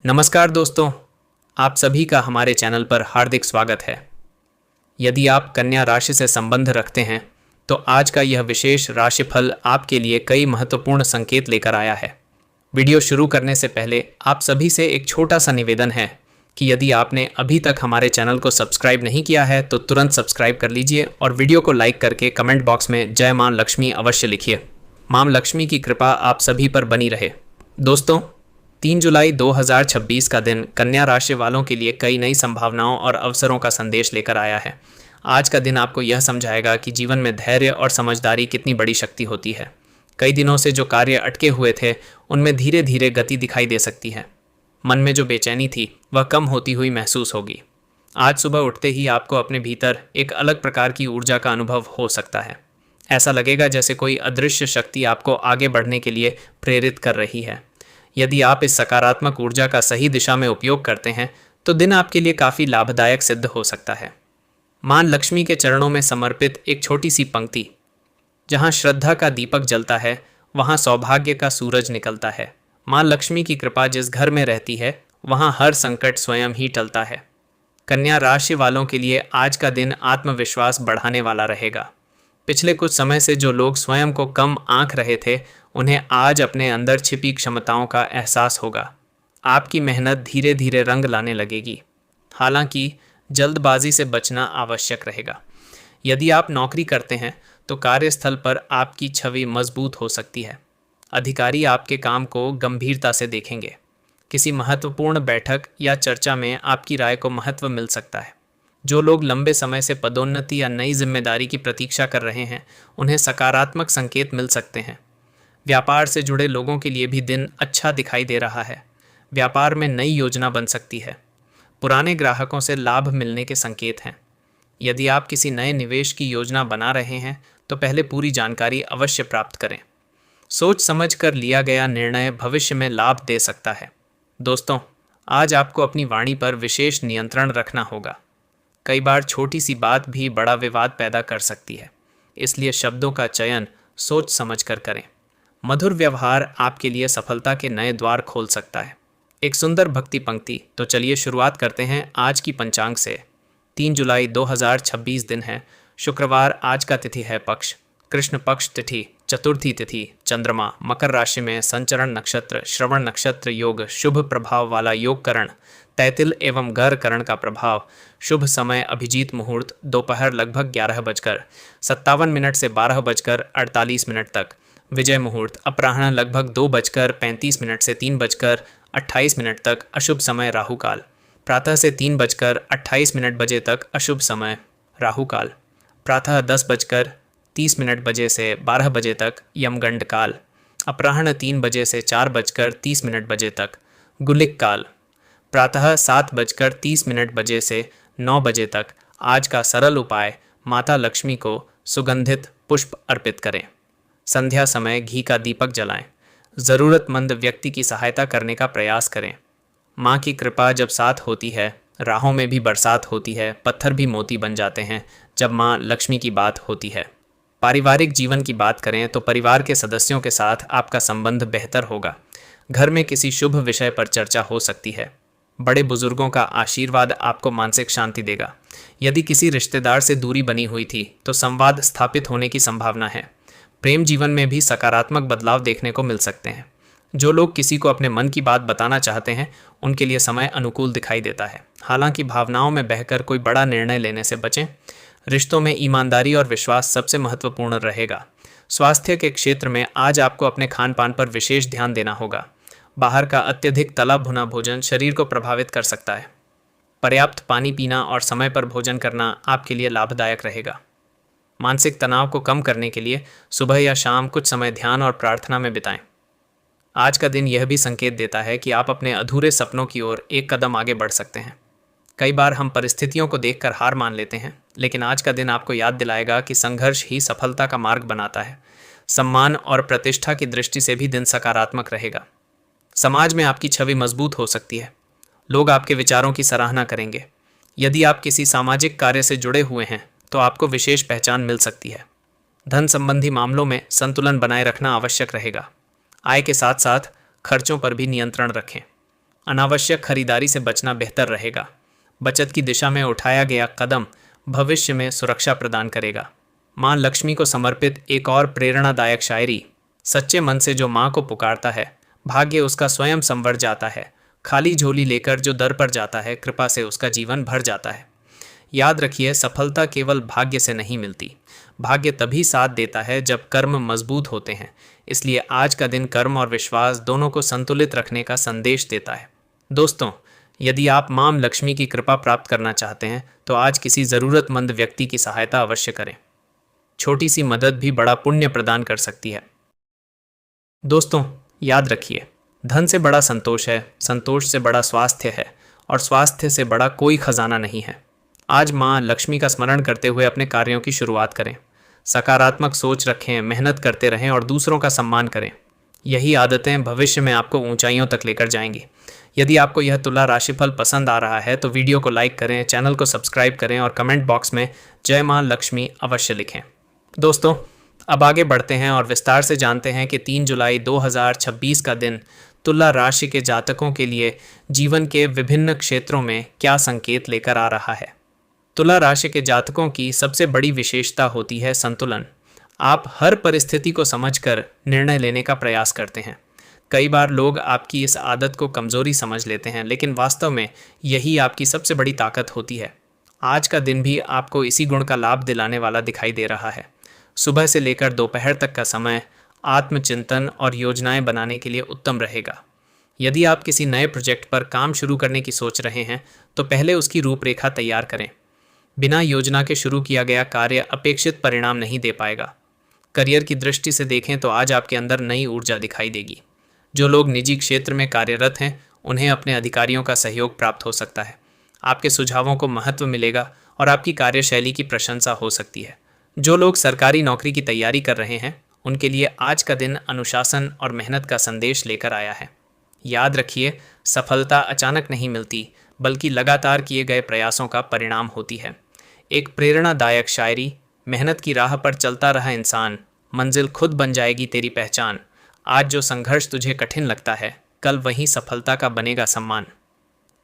नमस्कार दोस्तों, आप सभी का हमारे चैनल पर हार्दिक स्वागत है। यदि आप कन्या राशि से संबंध रखते हैं तो आज का यह विशेष राशिफल आपके लिए कई महत्वपूर्ण संकेत लेकर आया है। वीडियो शुरू करने से पहले आप सभी से एक छोटा सा निवेदन है कि यदि आपने अभी तक हमारे चैनल को सब्सक्राइब नहीं किया है तो तुरंत सब्सक्राइब कर लीजिए और वीडियो को लाइक करके कमेंट बॉक्स में जय मां लक्ष्मी अवश्य लिखिए। मां लक्ष्मी की कृपा आप सभी पर बनी रहे। दोस्तों, 3 जुलाई 2026 का दिन कन्या राशि वालों के लिए कई नई संभावनाओं और अवसरों का संदेश लेकर आया है। आज का दिन आपको यह समझाएगा कि जीवन में धैर्य और समझदारी कितनी बड़ी शक्ति होती है। कई दिनों से जो कार्य अटके हुए थे उनमें धीरे धीरे गति दिखाई दे सकती है। मन में जो बेचैनी थी वह कम होती हुई महसूस होगी। आज सुबह उठते ही आपको अपने भीतर एक अलग प्रकार की ऊर्जा का अनुभव हो सकता है। ऐसा लगेगा जैसे कोई अदृश्य शक्ति आपको आगे बढ़ने के लिए प्रेरित कर रही है। यदि आप इस सकारात्मक ऊर्जा का सही दिशा में उपयोग करते हैं तो दिन आपके लिए काफ़ी लाभदायक सिद्ध हो सकता है। मां लक्ष्मी के चरणों में समर्पित एक छोटी सी पंक्ति, जहां श्रद्धा का दीपक जलता है वहां सौभाग्य का सूरज निकलता है। मां लक्ष्मी की कृपा जिस घर में रहती है वहां हर संकट स्वयं ही टलता है। कन्या राशि वालों के लिए आज का दिन आत्मविश्वास बढ़ाने वाला रहेगा। पिछले कुछ समय से जो लोग स्वयं को कम आंक रहे थे उन्हें आज अपने अंदर छिपी क्षमताओं का एहसास होगा। आपकी मेहनत धीरे धीरे रंग लाने लगेगी। हालांकि जल्दबाजी से बचना आवश्यक रहेगा। यदि आप नौकरी करते हैं तो कार्यस्थल पर आपकी छवि मजबूत हो सकती है। अधिकारी आपके काम को गंभीरता से देखेंगे। किसी महत्वपूर्ण बैठक या चर्चा में आपकी राय को महत्व मिल सकता है। जो लोग लंबे समय से पदोन्नति या नई जिम्मेदारी की प्रतीक्षा कर रहे हैं उन्हें सकारात्मक संकेत मिल सकते हैं। व्यापार से जुड़े लोगों के लिए भी दिन अच्छा दिखाई दे रहा है। व्यापार में नई योजना बन सकती है। पुराने ग्राहकों से लाभ मिलने के संकेत हैं। यदि आप किसी नए निवेश की योजना बना रहे हैं तो पहले पूरी जानकारी अवश्य प्राप्त करें। सोच समझ कर लिया गया निर्णय भविष्य में लाभ दे सकता है। दोस्तों, आज आपको अपनी वाणी पर विशेष नियंत्रण रखना होगा। कई बार छोटी सी बात भी बड़ा विवाद पैदा कर सकती है, इसलिए शब्दों का चयन सोच समझ कर करें। मधुर व्यवहार आपके लिए सफलता के नए द्वार खोल सकता है। एक सुंदर भक्ति पंक्ति। तो चलिए शुरुआत करते हैं आज की पंचांग से। 3 जुलाई 2026 दिन है, शुक्रवार। आज का तिथि है पक्ष, कृष्ण पक्ष तिथि, चतुर्थी तिथि, चंद्रमा, मकर राशि में, संचरण नक्षत्र, श्रवण नक्षत्र योग, शुभ प्रभाव वाला योगकरण, तैतिल एवं गर करण का प्रभाव। शुभ समय अभिजीत मुहूर्त दोपहर लगभग 11:57 से 12:48 तक। विजय मुहूर्त अपराह्न लगभग 2:35 से 3:28 तक। अशुभ समय राहुकाल प्रातः से 3:28 बजे तक अशुभ समय राहुकाल। प्रातः 10:30 बजे से 12 बजे तक यमगंड काल। अपराह्न 3 बजे से 4:30 बजे तक गुलिक काल। प्रातः 7:30 बजे से 9 बजे तक। आज का सरल उपाय, माता लक्ष्मी को सुगंधित पुष्प अर्पित करें। संध्या समय घी का दीपक जलाएं। ज़रूरतमंद व्यक्ति की सहायता करने का प्रयास करें। माँ की कृपा जब साथ होती है, राहों में भी बरसात होती है, पत्थर भी मोती बन जाते हैं जब माँ लक्ष्मी की बात होती है। पारिवारिक जीवन की बात करें तो परिवार के सदस्यों के साथ आपका संबंध बेहतर होगा। घर में किसी शुभ विषय पर चर्चा हो सकती है। बड़े बुजुर्गों का आशीर्वाद आपको मानसिक शांति देगा। यदि किसी रिश्तेदार से दूरी बनी हुई थी तो संवाद स्थापित होने की संभावना है। प्रेम जीवन में भी सकारात्मक बदलाव देखने को मिल सकते हैं। जो लोग किसी को अपने मन की बात बताना चाहते हैं उनके लिए समय अनुकूल दिखाई देता है। हालांकि भावनाओं में बहकर कोई बड़ा निर्णय लेने से बचें। रिश्तों में ईमानदारी और विश्वास सबसे महत्वपूर्ण रहेगा। स्वास्थ्य के क्षेत्र में आज आपको अपने खान पान पर विशेष ध्यान देना होगा। बाहर का अत्यधिक तला भुना भोजन शरीर को प्रभावित कर सकता है। पर्याप्त पानी पीना और समय पर भोजन करना आपके लिए लाभदायक रहेगा। मानसिक तनाव को कम करने के लिए सुबह या शाम कुछ समय ध्यान और प्रार्थना में बिताएं। आज का दिन यह भी संकेत देता है कि आप अपने अधूरे सपनों की ओर एक कदम आगे बढ़ सकते हैं। कई बार हम परिस्थितियों को देखकर हार मान लेते हैं, लेकिन आज का दिन आपको याद दिलाएगा कि संघर्ष ही सफलता का मार्ग बनाता है। सम्मान और प्रतिष्ठा की दृष्टि से भी दिन सकारात्मक रहेगा। समाज में आपकी छवि मजबूत हो सकती है। लोग आपके विचारों की सराहना करेंगे। यदि आप किसी सामाजिक कार्य से जुड़े हुए हैं तो आपको विशेष पहचान मिल सकती है। धन संबंधी मामलों में संतुलन बनाए रखना आवश्यक रहेगा। आय के साथ साथ खर्चों पर भी नियंत्रण रखें। अनावश्यक खरीदारी से बचना बेहतर रहेगा। बचत की दिशा में उठाया गया कदम भविष्य में सुरक्षा प्रदान करेगा। माँ लक्ष्मी को समर्पित एक और प्रेरणादायक शायरी। सच्चे मन से जो माँ को पुकारता है, भाग्य उसका स्वयं संवर जाता है। खाली झोली लेकर जो दर पर जाता है, कृपा से उसका जीवन भर जाता है। याद रखिए, सफलता केवल भाग्य से नहीं मिलती। भाग्य तभी साथ देता है जब कर्म मजबूत होते हैं। इसलिए आज का दिन कर्म और विश्वास दोनों को संतुलित रखने का संदेश देता है। दोस्तों, यदि आप मां लक्ष्मी की कृपा प्राप्त करना चाहते हैं तो आज किसी ज़रूरतमंद व्यक्ति की सहायता अवश्य करें। छोटी सी मदद भी बड़ा पुण्य प्रदान कर सकती है। दोस्तों, याद रखिए, धन से बड़ा संतोष है, संतोष से बड़ा स्वास्थ्य है और स्वास्थ्य से बड़ा कोई खजाना नहीं है। आज माँ लक्ष्मी का स्मरण करते हुए अपने कार्यों की शुरुआत करें। सकारात्मक सोच रखें, मेहनत करते रहें और दूसरों का सम्मान करें। यही आदतें भविष्य में आपको ऊंचाइयों तक लेकर जाएंगी। यदि आपको यह तुला राशिफल पसंद आ रहा है तो वीडियो को लाइक करें, चैनल को सब्सक्राइब करें और कमेंट बॉक्स में जय माँ लक्ष्मी अवश्य लिखें। दोस्तों, अब आगे बढ़ते हैं और विस्तार से जानते हैं कि 3 जुलाई 2026 का दिन तुला राशि के जातकों के लिए जीवन के विभिन्न क्षेत्रों में क्या संकेत लेकर आ रहा है। तुला राशि के जातकों की सबसे बड़ी विशेषता होती है संतुलन। आप हर परिस्थिति को समझकर निर्णय लेने का प्रयास करते हैं। कई बार लोग आपकी इस आदत को कमजोरी समझ लेते हैं, लेकिन वास्तव में यही आपकी सबसे बड़ी ताकत होती है। आज का दिन भी आपको इसी गुण का लाभ दिलाने वाला दिखाई दे रहा है। सुबह से लेकर दोपहर तक का समय आत्मचिंतन और योजनाएं बनाने के लिए उत्तम रहेगा। यदि आप किसी नए प्रोजेक्ट पर काम शुरू करने की सोच रहे हैं तो पहले उसकी रूपरेखा तैयार करें। बिना योजना के शुरू किया गया कार्य अपेक्षित परिणाम नहीं दे पाएगा। करियर की दृष्टि से देखें तो आज आपके अंदर नई ऊर्जा दिखाई देगी। जो लोग निजी क्षेत्र में कार्यरत हैं उन्हें अपने अधिकारियों का सहयोग प्राप्त हो सकता है। आपके सुझावों को महत्व मिलेगा और आपकी कार्यशैली की प्रशंसा हो सकती है। जो लोग सरकारी नौकरी की तैयारी कर रहे हैं उनके लिए आज का दिन अनुशासन और मेहनत का संदेश लेकर आया है। याद रखिए, सफलता अचानक नहीं मिलती बल्कि लगातार किए गए प्रयासों का परिणाम होती है। एक प्रेरणादायक शायरी, मेहनत की राह पर चलता रहा इंसान, मंजिल खुद बन जाएगी तेरी पहचान। आज जो संघर्ष तुझे कठिन लगता है, कल वहीं सफलता का बनेगा सम्मान।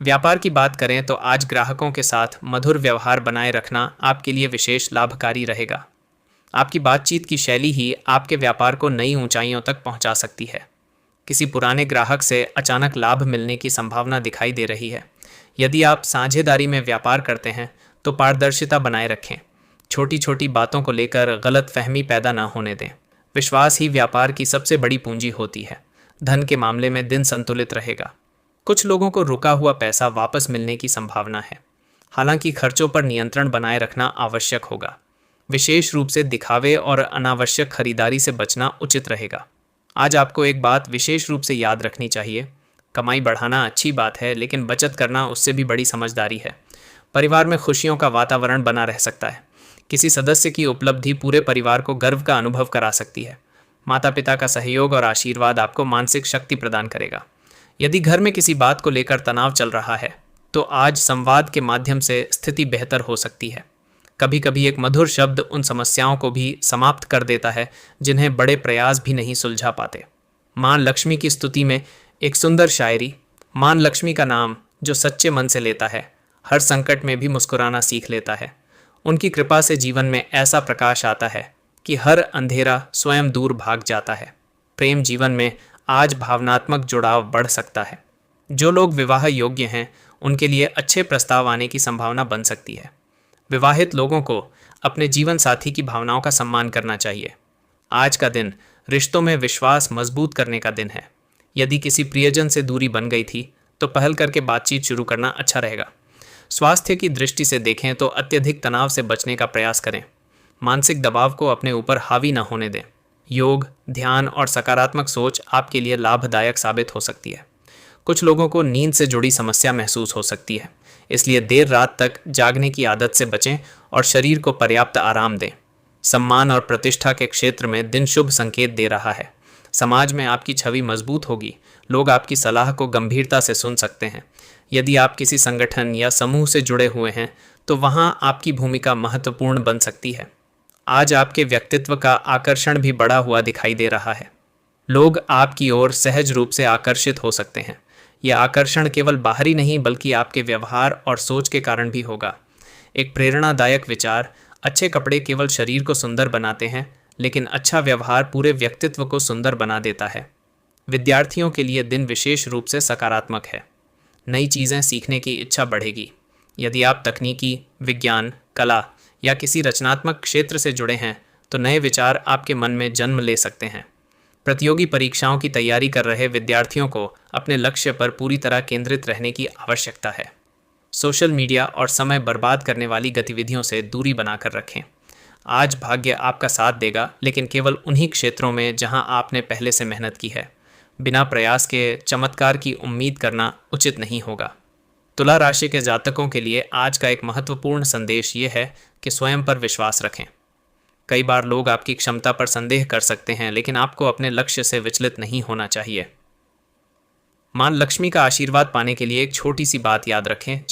व्यापार की बात करें तो आज ग्राहकों के साथ मधुर व्यवहार बनाए रखना आपके लिए विशेष लाभकारी रहेगा। आपकी बातचीत की शैली ही आपके व्यापार को नई ऊंचाइयों तक पहुंचा सकती है। किसी पुराने ग्राहक से अचानक लाभ मिलने की संभावना दिखाई दे रही है। यदि आप साझेदारी में व्यापार करते हैं तो पारदर्शिता बनाए रखें। छोटी छोटी बातों को लेकर गलतफहमी पैदा न होने दें। विश्वास ही व्यापार की सबसे बड़ी पूंजी होती है। धन के मामले में दिन संतुलित रहेगा। कुछ लोगों को रुका हुआ पैसा वापस मिलने की संभावना है। हालांकि खर्चों पर नियंत्रण बनाए रखना आवश्यक होगा। विशेष रूप से दिखावे और अनावश्यक खरीदारी से बचना उचित रहेगा। आज आपको एक बात विशेष रूप से याद रखनी चाहिए। कमाई बढ़ाना अच्छी बात है, लेकिन बचत करना उससे भी बड़ी समझदारी है। परिवार में खुशियों का वातावरण बना रह सकता है। किसी सदस्य की उपलब्धि पूरे परिवार को गर्व का अनुभव करा सकती है। माता पिता का सहयोग और आशीर्वाद आपको मानसिक शक्ति प्रदान करेगा। यदि घर में किसी बात को लेकर तनाव चल रहा है तो आज संवाद के माध्यम से स्थिति बेहतर हो सकती है। कभी कभी एक मधुर शब्द उन समस्याओं को भी समाप्त कर देता है जिन्हें बड़े प्रयास भी नहीं सुलझा पाते। मां लक्ष्मी की स्तुति में एक सुंदर शायरी। मां लक्ष्मी का नाम जो सच्चे मन से लेता है, हर संकट में भी मुस्कुराना सीख लेता है। उनकी कृपा से जीवन में ऐसा प्रकाश आता है कि हर अंधेरा स्वयं दूर भाग जाता है। प्रेम जीवन में आज भावनात्मक जुड़ाव बढ़ सकता है। जो लोग विवाह योग्य हैं उनके लिए अच्छे प्रस्ताव आने की संभावना बन सकती है। विवाहित लोगों को अपने जीवन साथी की भावनाओं का सम्मान करना चाहिए। आज का दिन रिश्तों में विश्वास मजबूत करने का दिन है। यदि किसी प्रियजन से दूरी बन गई थी तो पहल करके बातचीत शुरू करना अच्छा रहेगा। स्वास्थ्य की दृष्टि से देखें तो अत्यधिक तनाव से बचने का प्रयास करें। मानसिक दबाव को अपने ऊपर हावी न होने दें। योग, ध्यान और सकारात्मक सोच आपके लिए लाभदायक साबित हो सकती है। कुछ लोगों को नींद से जुड़ी समस्या महसूस हो सकती है, इसलिए देर रात तक जागने की आदत से बचें और शरीर को पर्याप्त आराम दें। सम्मान और प्रतिष्ठा के क्षेत्र में दिन शुभ संकेत दे रहा है। समाज में आपकी छवि मजबूत होगी। लोग आपकी सलाह को गंभीरता से सुन सकते हैं। यदि आप किसी संगठन या समूह से जुड़े हुए हैं तो वहां आपकी भूमिका महत्वपूर्ण बन सकती है। आज आपके व्यक्तित्व का आकर्षण भी बढ़ा हुआ दिखाई दे रहा है। लोग आपकी ओर सहज रूप से आकर्षित हो सकते हैं। यह आकर्षण केवल बाहरी नहीं बल्कि आपके व्यवहार और सोच के कारण भी होगा। एक प्रेरणादायक विचार, अच्छे कपड़े केवल शरीर को सुंदर बनाते हैं, लेकिन अच्छा व्यवहार पूरे व्यक्तित्व को सुंदर बना देता है। विद्यार्थियों के लिए दिन विशेष रूप से सकारात्मक है। नई चीज़ें सीखने की इच्छा बढ़ेगी। यदि आप तकनीकी, विज्ञान, कला या किसी रचनात्मक क्षेत्र से जुड़े हैं तो नए विचार आपके मन में जन्म ले सकते हैं। प्रतियोगी परीक्षाओं की तैयारी कर रहे विद्यार्थियों को अपने लक्ष्य पर पूरी तरह केंद्रित रहने की आवश्यकता है। सोशल मीडिया और समय बर्बाद करने वाली गतिविधियों से दूरी बनाकर रखें। आज भाग्य आपका साथ देगा, लेकिन केवल उन्हीं क्षेत्रों में जहां आपने पहले से मेहनत की है। बिना प्रयास के चमत्कार की उम्मीद करना उचित नहीं होगा। तुला राशि के जातकों के लिए आज का एक महत्वपूर्ण संदेश ये है कि स्वयं पर विश्वास रखें। कई बार लोग आपकी क्षमता पर संदेह कर सकते हैं, लेकिन आपको अपने लक्ष्य से विचलित नहीं होना चाहिए। मां लक्ष्मी का आशीर्वाद पाने के लिए एक छोटी सी बात याद रखें।